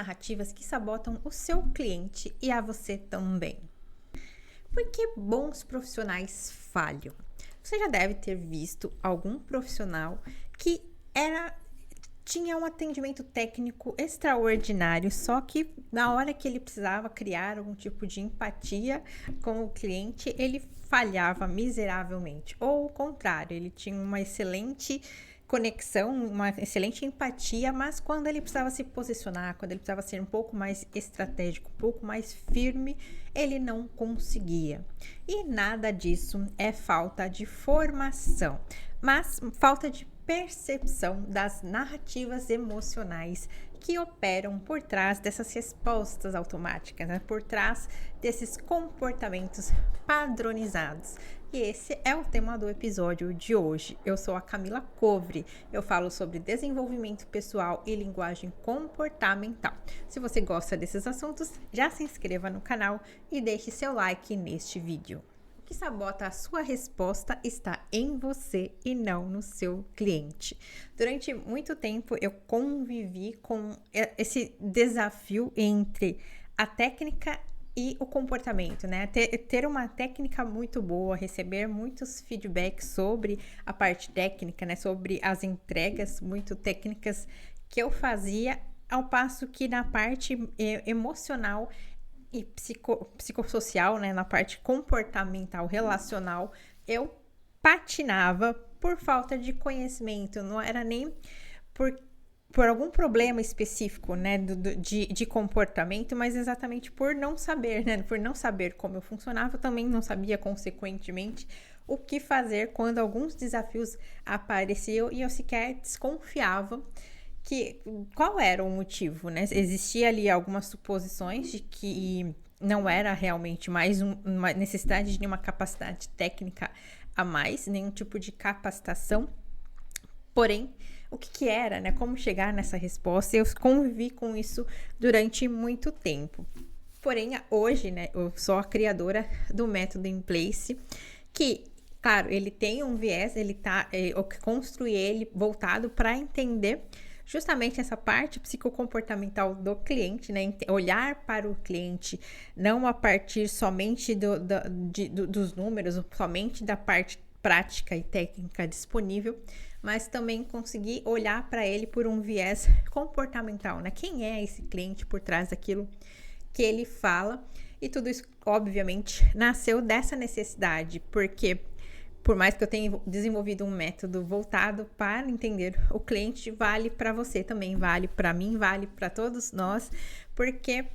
narrativas que sabotam o seu cliente e a você também. Por que bons profissionais falham? Você já deve ter visto algum profissional que tinha um atendimento técnico extraordinário, só que na hora que ele precisava criar algum tipo de empatia com o cliente, ele falhava miseravelmente. Ou o contrário, ele tinha uma excelente conexão, uma excelente empatia, mas quando ele precisava se posicionar, quando ele precisava ser um pouco mais estratégico, um pouco mais firme, ele não conseguia. E nada disso é falta de formação, mas falta de percepção das narrativas emocionais que operam por trás dessas respostas automáticas, né? Por trás desses comportamentos padronizados. E esse é o tema do episódio de hoje. Eu sou a Camila Covre, eu falo sobre desenvolvimento pessoal e linguagem comportamental. Se você gosta desses assuntos, já se inscreva no canal e deixe seu like neste vídeo. O que sabota a sua resposta está em você e não no seu cliente. Durante muito tempo eu convivi com esse desafio entre a técnica e o comportamento, né? Ter uma técnica muito boa, receber muitos feedbacks sobre a parte técnica, né? Sobre as entregas muito técnicas que eu fazia, ao passo que na parte emocional e psicossocial, né, na parte comportamental, relacional, eu patinava por falta de conhecimento, não era nem por algum problema específico, né, de comportamento, mas exatamente por não saber, né, por não saber como eu funcionava, eu também não sabia, consequentemente, o que fazer quando alguns desafios apareciam e eu sequer desconfiava qual era o motivo, né? Existia ali algumas suposições de que não era realmente mais uma necessidade de uma capacidade técnica a mais, nenhum tipo de capacitação. Porém, o que era, né? Como chegar nessa resposta? Eu convivi com isso durante muito tempo. Porém, hoje, né? Eu sou a criadora do método In Place, que, claro, ele tem um viés, eu construí ele voltado para entender justamente essa parte psicocomportamental do cliente, né? Olhar para o cliente, não a partir somente dos números, somente da parte prática e técnica disponível, mas também conseguir olhar para ele por um viés comportamental, né? Quem é esse cliente por trás daquilo que ele fala? E tudo isso, obviamente, nasceu dessa necessidade, porque por mais que eu tenha desenvolvido um método voltado para entender o cliente, vale para você também, vale para mim, vale para todos nós, porque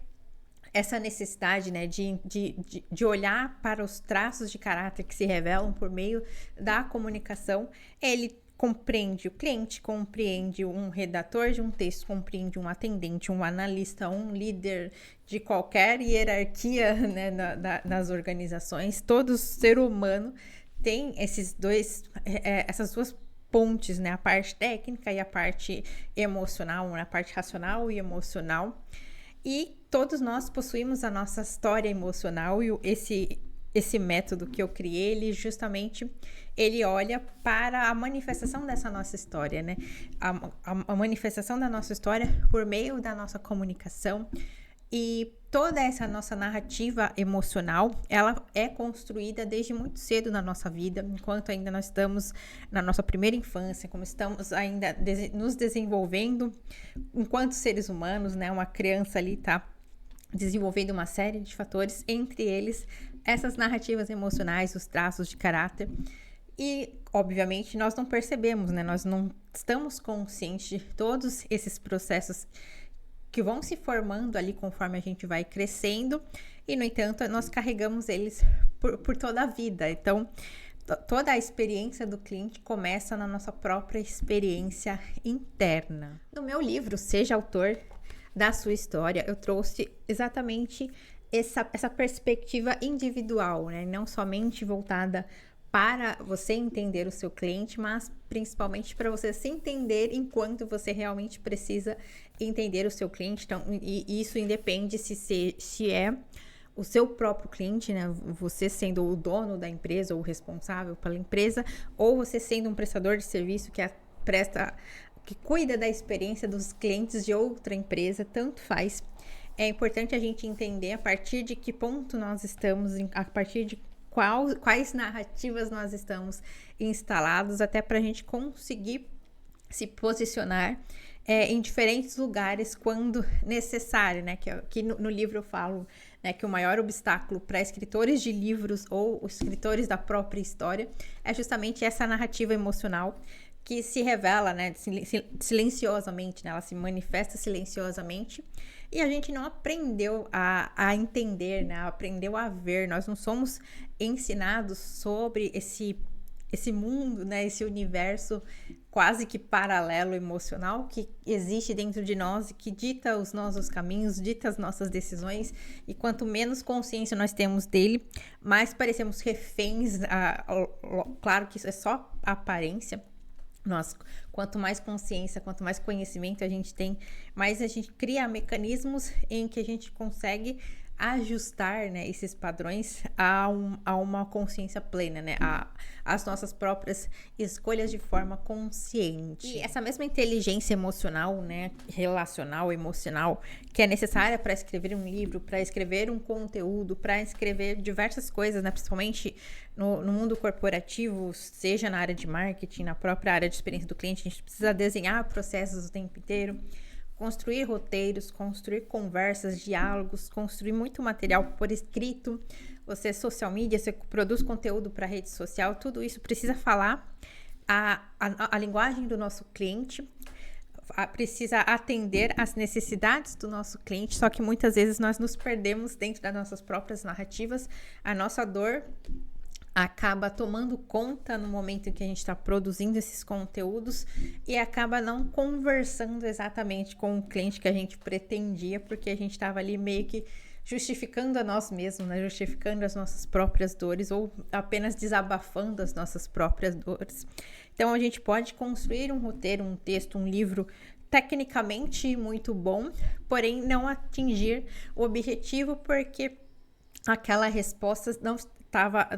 essa necessidade, né, de olhar para os traços de caráter que se revelam por meio da comunicação, ele compreende o cliente, compreende um redator de um texto, compreende um atendente, um analista, um líder de qualquer hierarquia, né, nas organizações. Todo ser humano tem essas duas pontes, né? A parte técnica e a parte emocional, né? A parte racional e emocional. E todos nós possuímos a nossa história emocional e esse método que eu criei, ele olha para a manifestação dessa nossa história, né? A manifestação da nossa história por meio da nossa comunicação. E toda essa nossa narrativa emocional, ela é construída desde muito cedo na nossa vida, enquanto ainda nós estamos na nossa primeira infância, como estamos ainda nos desenvolvendo enquanto seres humanos, né? Uma criança ali está desenvolvendo uma série de fatores, entre eles essas narrativas emocionais, os traços de caráter. E, obviamente, nós não percebemos, né? Nós não estamos conscientes de todos esses processos que vão se formando ali conforme a gente vai crescendo e, no entanto, nós carregamos eles por toda a vida. Então, toda a experiência do cliente começa na nossa própria experiência interna. No meu livro, Seja Autor da Sua História, eu trouxe exatamente essa perspectiva individual, né? Não somente voltada para você entender o seu cliente, mas principalmente para você se entender enquanto você realmente precisa entender o seu cliente. Então, e isso independe se é o seu próprio cliente, né? Você sendo o dono da empresa ou o responsável pela empresa, ou você sendo um prestador de serviço que presta que cuida da experiência dos clientes de outra empresa, tanto faz. É importante a gente entender a partir de que ponto nós estamos, a partir de quais narrativas nós estamos instalados, até para a gente conseguir se posicionar em diferentes lugares quando necessário, né? Que no livro eu falo, né, que o maior obstáculo para escritores de livros ou escritores da própria história é justamente essa narrativa emocional que se revela, né, silenciosamente, né? Ela se manifesta silenciosamente e a gente não aprendeu a entender, né? Aprendeu a ver. Nós não somos ensinados sobre esse mundo, né? Esse universo quase que paralelo emocional que existe dentro de nós e que dita os nossos caminhos, dita as nossas decisões, e quanto menos consciência nós temos dele, mais parecemos reféns. Claro que isso é só aparência. Quanto mais consciência, quanto mais conhecimento a gente tem, mais a gente cria mecanismos em que a gente consegue ajustar, né, esses padrões a uma consciência plena, né, as nossas próprias escolhas de forma consciente. E essa mesma inteligência emocional, né, relacional, emocional, que é necessária para escrever um livro, para escrever um conteúdo, para escrever diversas coisas, né, principalmente no mundo corporativo, seja na área de marketing, na própria área de experiência do cliente, a gente precisa desenhar processos o tempo inteiro, construir roteiros, construir conversas, diálogos, construir muito material por escrito. Você é social media, você produz conteúdo para rede social, tudo isso precisa falar a linguagem do nosso cliente, precisa atender às necessidades do nosso cliente, só que muitas vezes nós nos perdemos dentro das nossas próprias narrativas, a nossa dor acaba tomando conta no momento em que a gente está produzindo esses conteúdos e acaba não conversando exatamente com o cliente que a gente pretendia, porque a gente estava ali meio que justificando a nós mesmos, né? Justificando as nossas próprias dores ou apenas desabafando as nossas próprias dores. Então a gente pode construir um roteiro, um texto, um livro tecnicamente muito bom, porém não atingir o objetivo porque aquela resposta não estava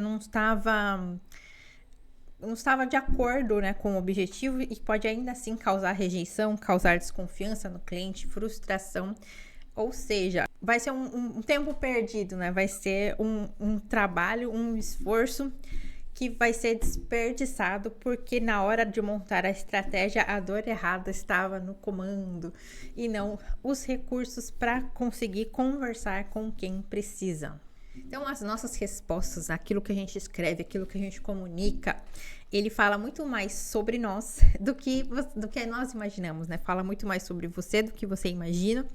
de acordo, né, com o objetivo e pode ainda assim causar rejeição, causar desconfiança no cliente, frustração. Ou seja, vai ser um tempo perdido, né? Vai ser um trabalho, um esforço que vai ser desperdiçado porque na hora de montar a estratégia a dor errada estava no comando e não os recursos para conseguir conversar com quem precisa. Então, as nossas respostas, aquilo que a gente escreve, aquilo que a gente comunica, ele fala muito mais sobre nós do que nós imaginamos, né? Fala muito mais sobre você do que você imagina.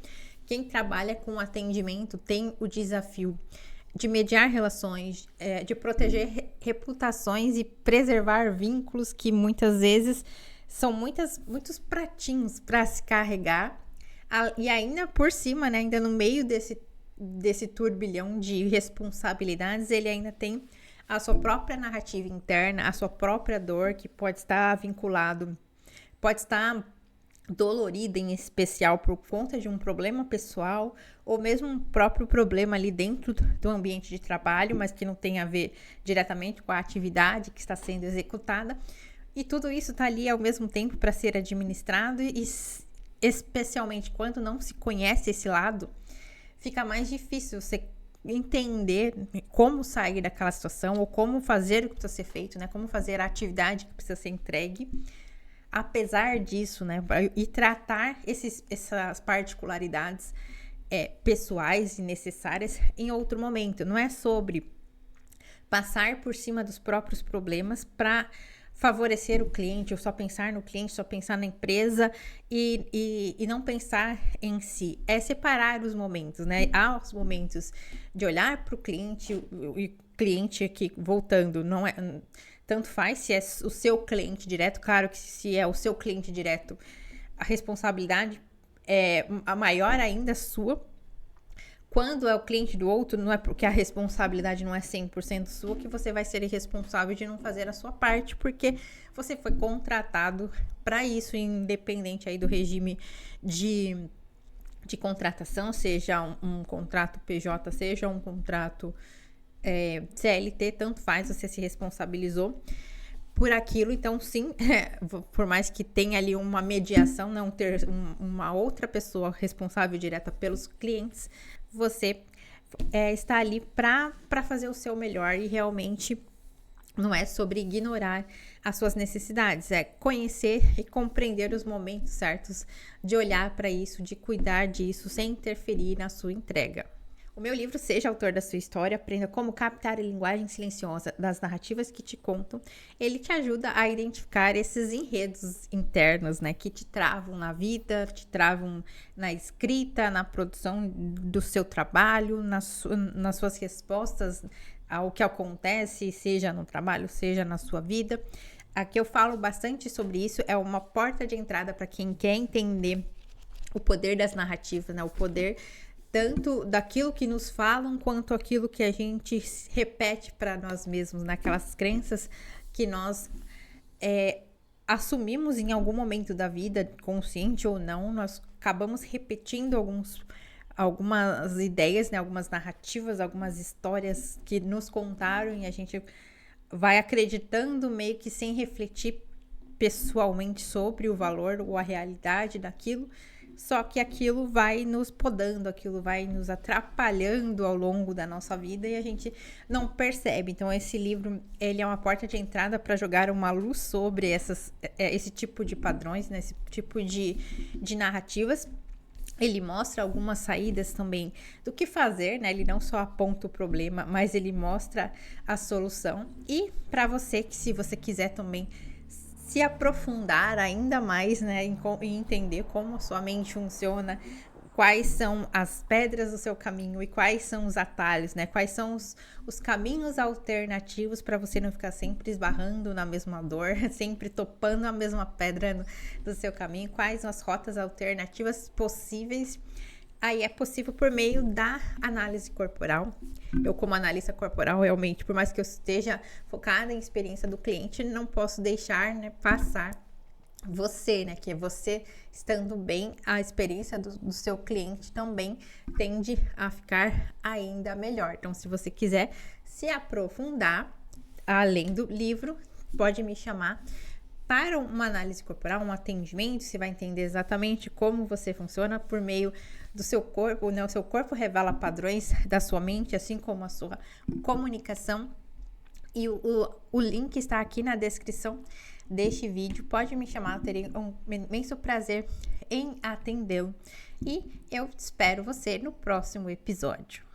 Quem trabalha com atendimento tem o desafio de mediar relações, de proteger reputações e preservar vínculos que muitas vezes são muitos pratinhos para se carregar. E ainda por cima, né? Ainda no meio desse turbilhão de responsabilidades, ele ainda tem a sua própria narrativa interna, a sua própria dor, que pode estar dolorida em especial por conta de um problema pessoal ou mesmo um próprio problema ali dentro do ambiente de trabalho, mas que não tem a ver diretamente com a atividade que está sendo executada. E tudo isso está ali ao mesmo tempo para ser administrado e especialmente quando não se conhece esse lado, fica mais difícil você entender como sair daquela situação ou como fazer o que precisa ser feito, né? Como fazer a atividade que precisa ser entregue. Apesar disso, né? E tratar essas particularidades pessoais e necessárias em outro momento. Não é sobre passar por cima dos próprios problemas para favorecer o cliente, ou só pensar no cliente, só pensar na empresa e não pensar em si. É separar os momentos, né? Há os momentos de olhar para o cliente, e cliente aqui, voltando, não é... Tanto faz se é o seu cliente direto, claro que se é o seu cliente direto, a responsabilidade é a maior ainda sua. Quando é o cliente do outro, não é porque a responsabilidade não é 100% sua que você vai ser irresponsável de não fazer a sua parte, porque você foi contratado para isso, independente aí do regime de contratação, seja um contrato PJ, seja um contrato CLT, tanto faz, você se responsabilizou por aquilo. Então, sim, por mais que tenha ali uma mediação, não ter uma outra pessoa responsável direta pelos clientes, você está ali para fazer o seu melhor, e realmente não é sobre ignorar as suas necessidades, é conhecer e compreender os momentos certos de olhar para isso, de cuidar disso, sem interferir na sua entrega. O meu livro Seja Autor da Sua História, aprenda como captar a linguagem silenciosa das narrativas que te contam. Ele te ajuda a identificar esses enredos internos, né, que te travam na vida, te travam na escrita, na produção do seu trabalho, nas suas respostas ao que acontece, seja no trabalho, seja na sua vida. Aqui eu falo bastante sobre isso, é uma porta de entrada para quem quer entender o poder das narrativas, né, o poder tanto daquilo que nos falam, quanto aquilo que a gente repete para nós mesmos, naquelas crenças que nós assumimos em algum momento da vida, consciente ou não, nós acabamos repetindo algumas ideias, né, algumas narrativas, algumas histórias que nos contaram, e a gente vai acreditando meio que sem refletir pessoalmente sobre o valor ou a realidade daquilo. Só que aquilo vai nos podando, aquilo vai nos atrapalhando ao longo da nossa vida e a gente não percebe. Então, esse livro, ele é uma porta de entrada para jogar uma luz sobre esse tipo de padrões, né? Esse tipo de narrativas. Ele mostra algumas saídas também do que fazer, né? Ele não só aponta o problema, mas ele mostra a solução. E para você, que se você quiser também se aprofundar ainda mais, né, em entender como a sua mente funciona, quais são as pedras do seu caminho e quais são os atalhos, né? Quais são os caminhos alternativos para você não ficar sempre esbarrando na mesma dor, sempre topando a mesma pedra do seu caminho, quais são as rotas alternativas possíveis. Aí é possível por meio da análise corporal. Eu, como analista corporal, realmente, por mais que eu esteja focada em experiência do cliente, não posso deixar, né, passar você, né, que é você estando bem, a experiência do seu cliente também tende a ficar ainda melhor. Então, se você quiser se aprofundar, além do livro, pode me chamar para uma análise corporal, um atendimento. Você vai entender exatamente como você funciona por meio do seu corpo, né? O seu corpo revela padrões da sua mente, assim como a sua comunicação. E o link está aqui na descrição deste vídeo. Pode me chamar, terei um imenso prazer em atendê-lo. E eu espero você no próximo episódio.